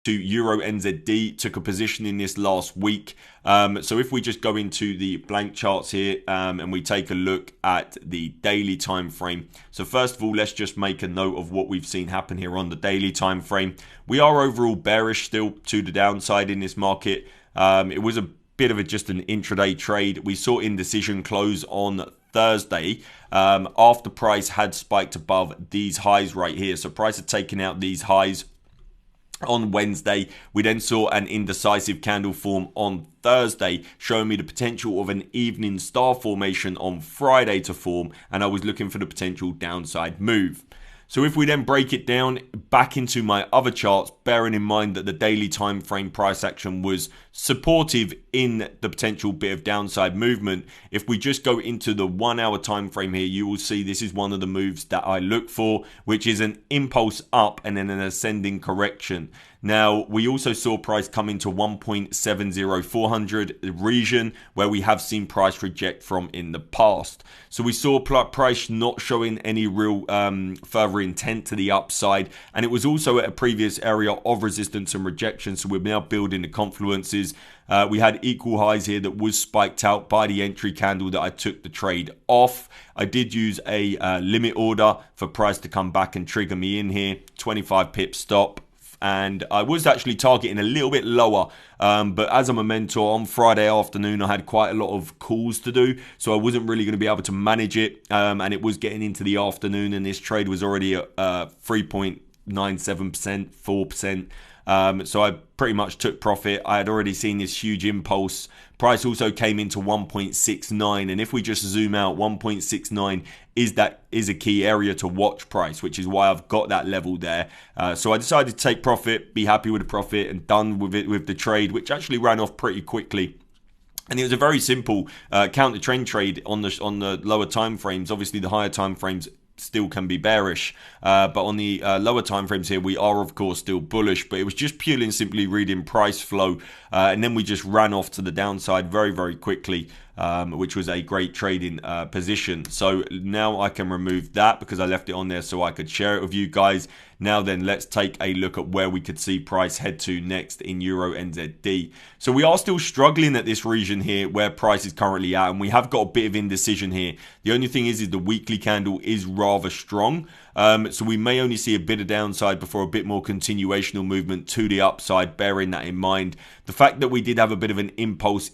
to euro NZD, took a position in this last week. So if we just go into the blank charts here and we take a look at the daily time frame. So first of all, let's just make a note of what we've seen happen here on the daily time frame. We are overall bearish still to the downside in this market. It was a bit of just an intraday trade. We saw indecision close on Thursday after price had spiked above these highs right here. So price had taken out these highs on Wednesday. We then saw an indecisive candle form on Thursday, showing me the potential of an evening star formation on Friday to form, and I was looking for the potential downside move. So if we then break it down back into my other charts, bearing in mind that the daily time frame price action was supportive in the potential bit of downside movement, if we just go into the 1 hour time frame here, you will see this is one of the moves that I look for, which is an impulse up and then an ascending correction. Now, we also saw price come into 1.70400 region, where we have seen price reject from in the past. So we saw price not showing any real further intent to the upside, and it was also at a previous area of resistance and rejection. So we're now building the confluences. We had equal highs here that was spiked out by the entry candle that I took the trade off. I did use a limit order for price to come back and trigger me in here, 25 pip stop. And I was actually targeting a little bit lower, but as I'm a mentor, on Friday afternoon I had quite a lot of calls to do, so I wasn't really going to be able to manage it, and it was getting into the afternoon and this trade was already at 3.97%, 4%. So I pretty much took profit. I had already seen this huge impulse. Price also came into 1.69, and if we just zoom out, 1.69 is a key area to watch price, which is why I've got that level there. So I decided to take profit, be happy with the profit, and done with it with the trade, which actually ran off pretty quickly. And it was a very simple counter trend trade on the lower time frames. Obviously, the higher time frames still can be bearish, but on the lower time frames here we are of course still bullish, but it was just purely and simply reading price flow, and then we just ran off to the downside very quickly, which was a great trading position. So now I can remove that because I left it on there so I could share it with you guys. Now then, let's take a look at where we could see price head to next in euro NZD. So we are still struggling at this region here where price is currently at, and we have got a bit of indecision here. The only thing is the weekly candle is rather strong, so we may only see a bit of downside before a bit more continuational movement to the upside, bearing that in mind. The fact that we did have a bit of an impulse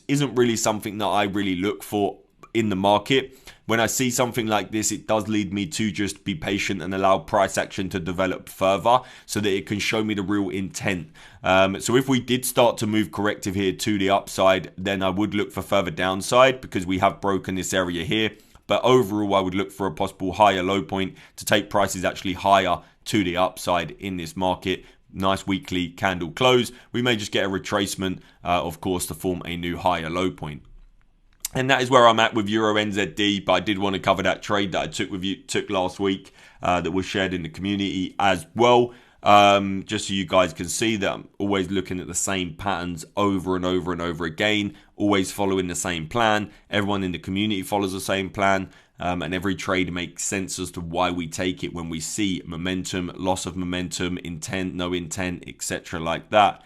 isn't really something that I really look for in the market. When I see something like this, it does lead me to just be patient and allow price action to develop further so that it can show me the real intent. So if we did start to move corrective here to the upside, then I would look for further downside because we have broken this area here. But overall, I would look for a possible higher low point to take prices actually higher to the upside in this market. Nice weekly candle close. We may just get a retracement, of course, to form a new higher low point. And that is where I'm at with euro NZD, but I did want to cover that trade that I took last week that was shared in the community as well. Just so you guys can see that I'm always looking at the same patterns over and over and over again, always following the same plan. Everyone in the community follows the same plan, and every trade makes sense as to why we take it when we see momentum, loss of momentum, intent, no intent, etc. like that.